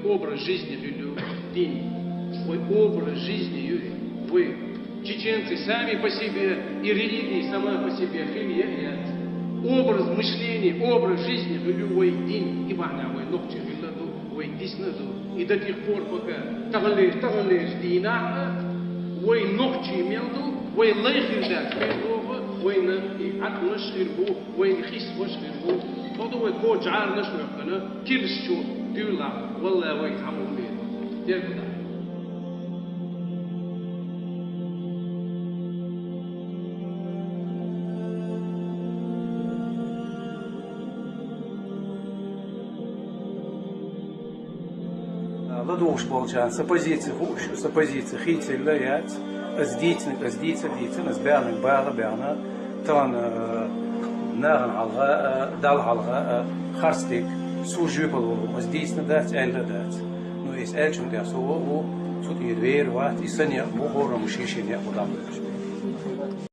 образ жизни день, свой образ жизни, вы чеченцы сами по себе, и религия сама по себе, образ мышления, образ жизни любой день, и махнавой ногче вилладу, вы диснаду, и до тех пор, пока тагалеш дина, вы ногче мелду, вы лайхилдак мелду, вы на и атнаш хирбу, вы хис ваш хирбу, todo way ko jaar nas naqana kilshu dula walla way hamu be derda Ладуш полчан с оппозиции хитиль лаят аздитник азберник берна тан نارن على دال على خرستك سوجبل ومزديسنا دات ألا دات نو يسأل شو ده سو صوت يدوير وات يسني مو هو مشيشين يا